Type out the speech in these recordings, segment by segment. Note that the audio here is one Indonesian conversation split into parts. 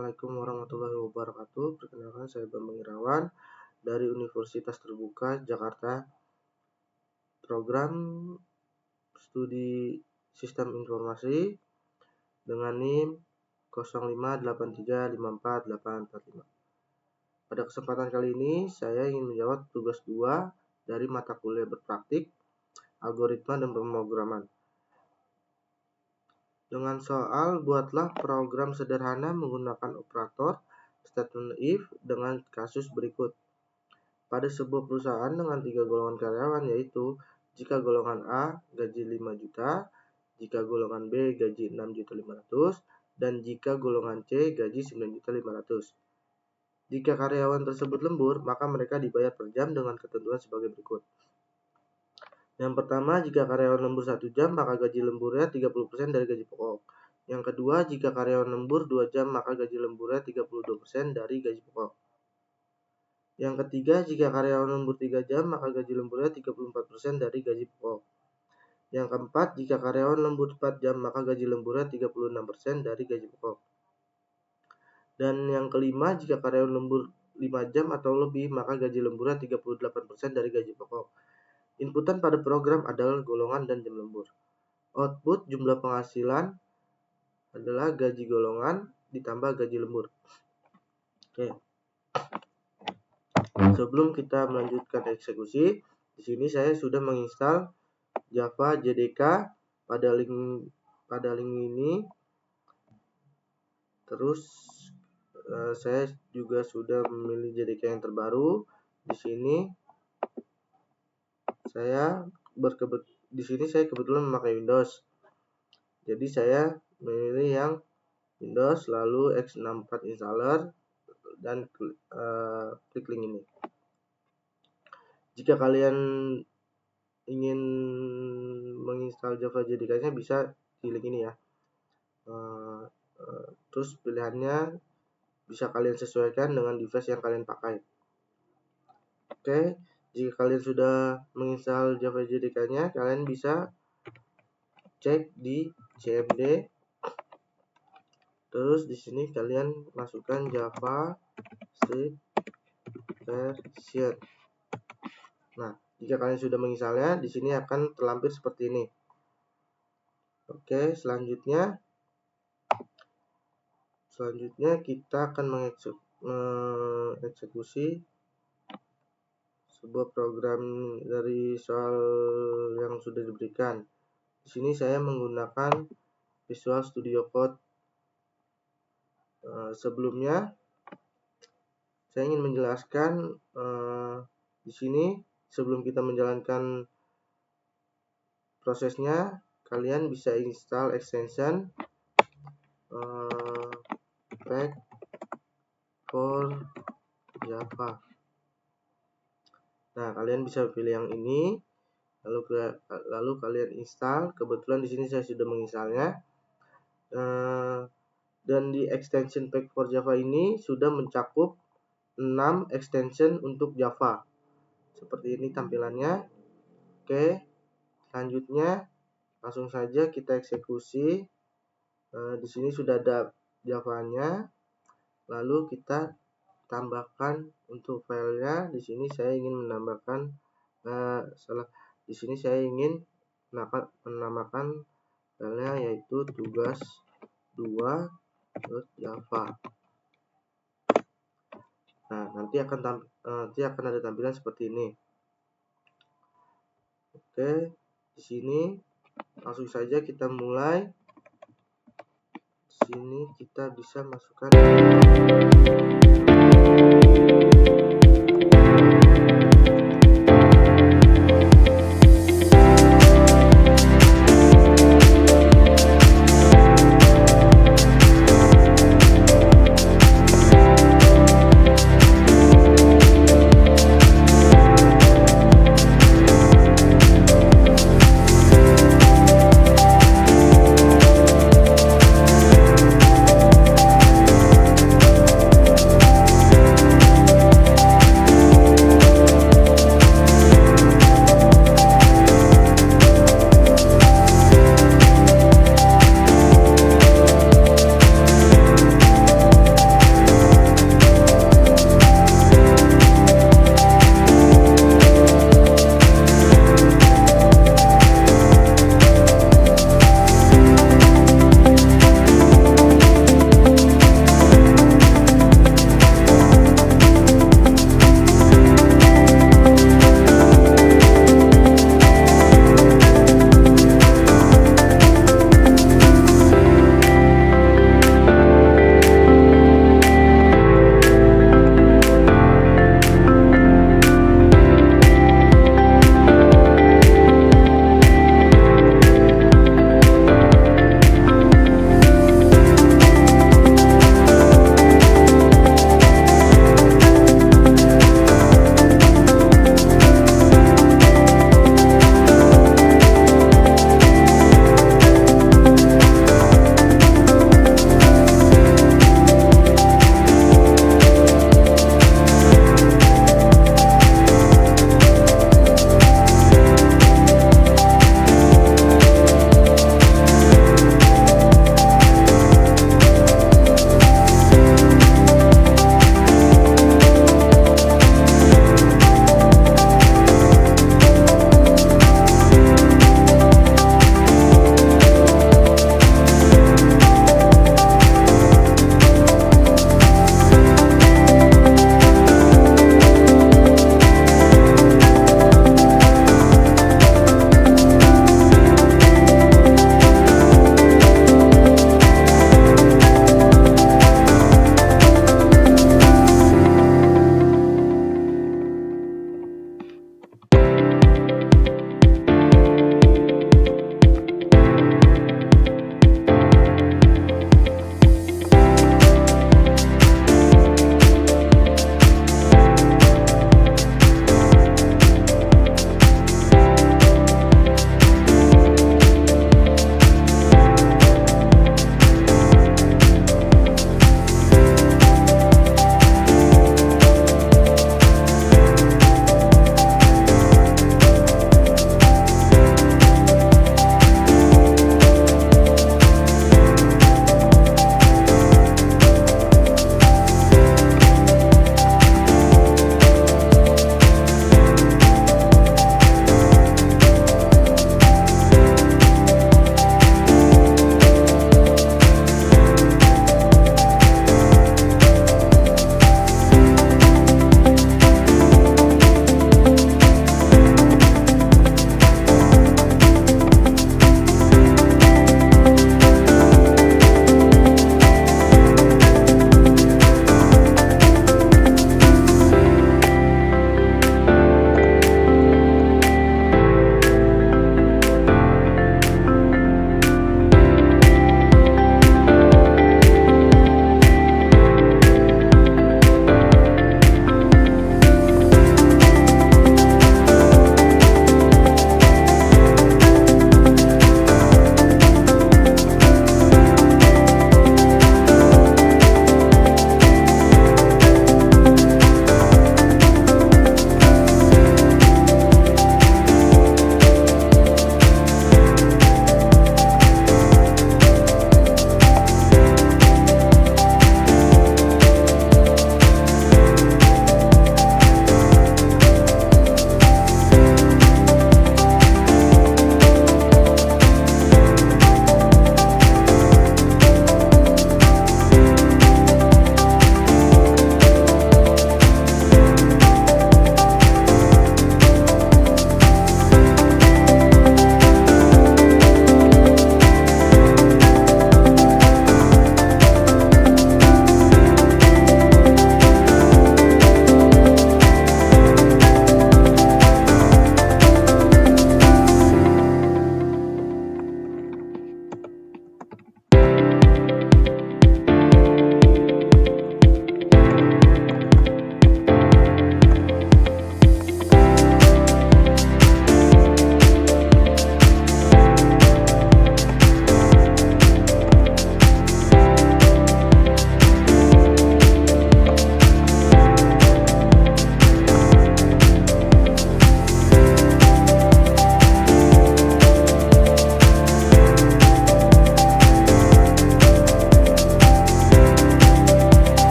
Assalamualaikum warahmatullahi wabarakatuh. Perkenalkan, saya Bambang Irawan dari Universitas Terbuka Jakarta, program studi Sistem Informasi dengan NIM 0583548845. Pada kesempatan kali ini, saya ingin menjawab tugas 2 dari mata kuliah berpraktik Algoritma dan Pemrograman. Dengan soal, buatlah program sederhana menggunakan operator statement if dengan kasus berikut. Pada sebuah perusahaan dengan 3 golongan karyawan, yaitu jika golongan A gaji 5 juta, jika golongan B gaji 6.500.000, dan jika golongan C gaji 9.500.000. Jika karyawan tersebut lembur, maka mereka dibayar per jam dengan ketentuan sebagai berikut. Yang pertama, jika karyawan lembur 1 jam, maka gaji lemburnya 30% dari gaji pokok. Yang kedua, jika karyawan lembur 2 jam, maka gaji lemburnya 32% dari gaji pokok. Yang ketiga, jika karyawan lembur 3 jam, maka gaji lemburnya 34% dari gaji pokok. Yang keempat, jika karyawan lembur 4 jam, maka gaji lemburnya 36% dari gaji pokok. Dan yang kelima, jika karyawan lembur 5 jam atau lebih, maka gaji lemburnya 38% dari gaji pokok. Inputan pada program adalah golongan dan jam lembur. Output jumlah penghasilan adalah gaji golongan ditambah gaji lembur. Oke. Sebelum kita melanjutkan eksekusi, di sini saya sudah menginstal Java JDK pada link ini. Terus saya juga sudah memilih JDK yang terbaru. Di sini saya kebetulan memakai Windows. Jadi saya memilih yang Windows, lalu x64 installer dan klik link ini. Jika kalian ingin menginstal Java JDK-nya, bisa di link ini ya. Terus pilihannya bisa kalian sesuaikan dengan device yang kalian pakai. Oke. Jika kalian sudah menginstal Java JDK-nya, kalian bisa cek di cmd. Terus di sini kalian masukkan Java script version. Nah, jika kalian sudah menginstalnya, di sini akan terlampir seperti ini. Oke, selanjutnya kita akan mengeksekusi sebuah program dari soal yang sudah diberikan. Di sini saya menggunakan Visual Studio Code. Sebelumnya saya ingin menjelaskan di sini sebelum kita menjalankan prosesnya, kalian bisa install extension pack for Java. Nah, kalian bisa pilih yang ini, lalu kalian install. Kebetulan di sini saya sudah menginstalnya. Dan di extension pack for Java ini sudah mencakup 6 extension untuk Java. Seperti ini tampilannya. Oke, selanjutnya langsung saja kita eksekusi. Di sini sudah ada Java-nya. Lalu kita tambahkan untuk filenya. Di sini saya ingin menambahkan di sini saya ingin menamakan filenya yaitu tugas 2.java. Nah, nanti akan ada tampilan seperti ini. Oke, di sini langsung saja kita mulai. Di sini kita bisa masukkan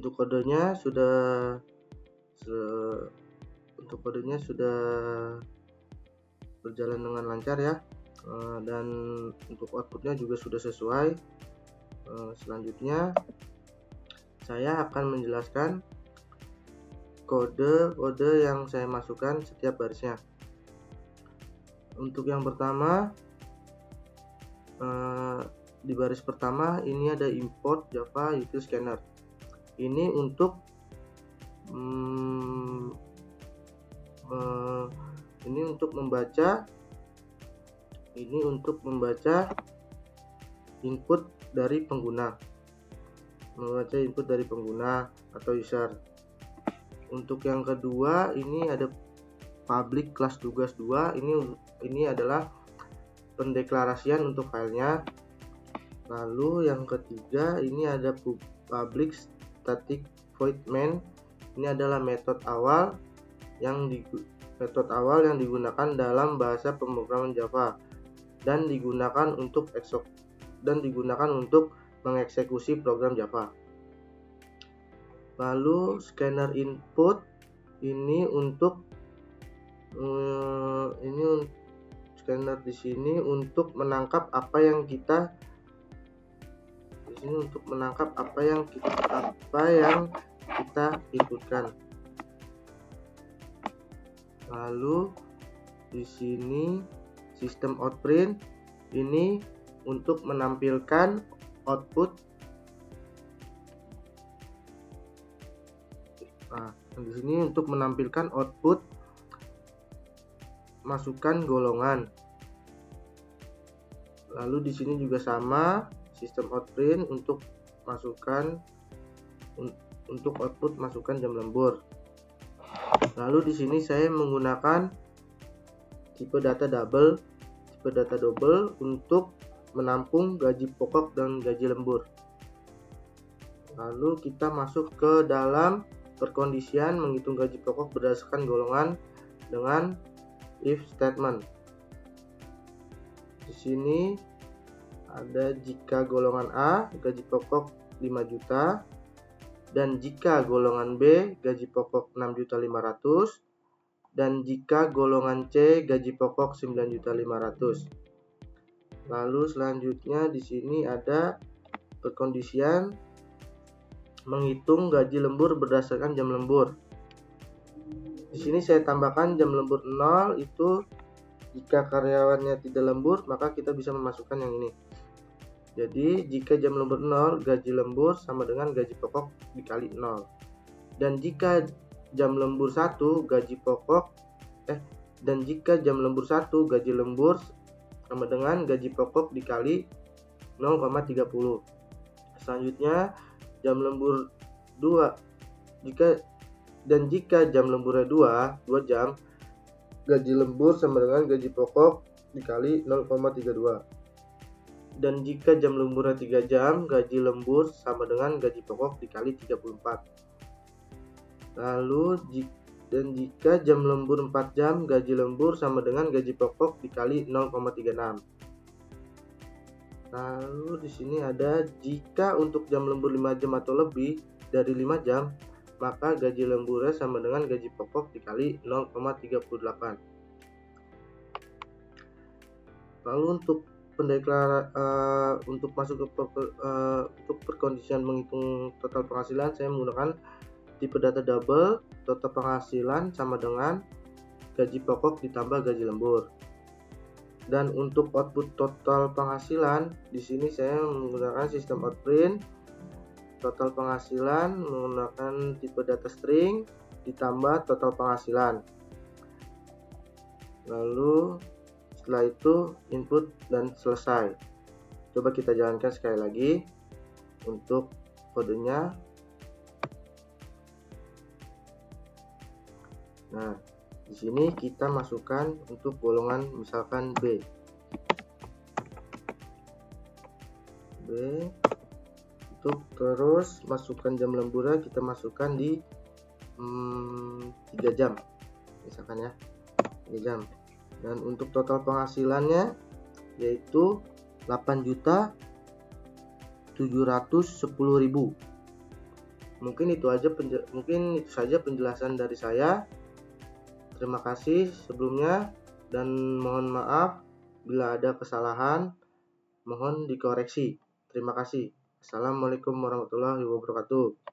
Untuk kodenya sudah berjalan dengan lancar ya, dan untuk outputnya juga sudah sesuai. Selanjutnya saya akan menjelaskan kode-kode yang saya masukkan setiap barisnya. Untuk yang pertama, di baris pertama ini ada import Java util scanner. Ini untuk membaca input dari pengguna, atau user. Untuk yang kedua ini ada public class tugas 2. Ini adalah pendeklarasian untuk filenya. Lalu yang ketiga ini ada public static void main. Ini adalah metode awal yang digunakan dalam bahasa pemrograman Java dan digunakan untuk mengeksekusi program Java. Lalu scanner input ini untuk scanner di sini untuk menangkap apa yang kita inputkan. Lalu di sini sistem outprint ini untuk menampilkan output. Di sini untuk menampilkan output masukkan golongan. Lalu di sini juga sama, sistem outprint untuk output masukkan jam lembur. Lalu di sini saya menggunakan tipe data double untuk menampung gaji pokok dan gaji lembur. Lalu kita masuk ke dalam perkondisian menghitung gaji pokok berdasarkan golongan dengan if statement. Di sini ada jika golongan A gaji pokok 5 juta dan jika golongan B gaji pokok 6.500.000 dan jika golongan C gaji pokok 9.500.000. Lalu selanjutnya di sini ada perkondisian menghitung gaji lembur berdasarkan jam lembur. Di sini saya tambahkan jam lembur 0 itu jika karyawannya tidak lembur, maka kita bisa memasukkan yang ini. Jadi jika jam lembur 0, gaji lembur sama dengan gaji pokok dikali 0. Dan jika jam lembur 1, gaji pokok sama dengan gaji pokok dikali 0,30. Selanjutnya jam lembur 2 jika jam lemburnya 2 jam, gaji lembur sama dengan gaji pokok dikali 0,32. Dan jika jam lemburnya 3 jam, gaji lembur sama dengan gaji pokok dikali 34. Lalu jika jam lembur 4 jam, gaji lembur sama dengan gaji pokok dikali 0,36. Lalu di sini ada jika untuk jam lembur 5 jam atau lebih dari 5 jam, maka gaji lemburnya sama dengan gaji pokok dikali 0,38. Lalu untuk untuk masuk ke untuk perkondisian menghitung total penghasilan, saya menggunakan tipe data double. Total penghasilan sama dengan gaji pokok ditambah gaji lembur. Dan untuk output total penghasilan, di sini saya menggunakan sistem outprint. Total penghasilan menggunakan tipe data string ditambah total penghasilan. Lalu setelah itu input dan selesai. Coba kita jalankan sekali lagi untuk kodenya. Nah, di sini kita masukkan untuk golongan misalkan B. Untuk terus masukkan jam lemburnya kita masukkan di 3 jam misalkan ya, 3 jam. Dan untuk total penghasilannya yaitu 8.710.000. Mungkin itu saja penjelasan dari saya. Terima kasih sebelumnya dan mohon maaf bila ada kesalahan, mohon dikoreksi. Terima kasih. Assalamualaikum warahmatullahi wabarakatuh.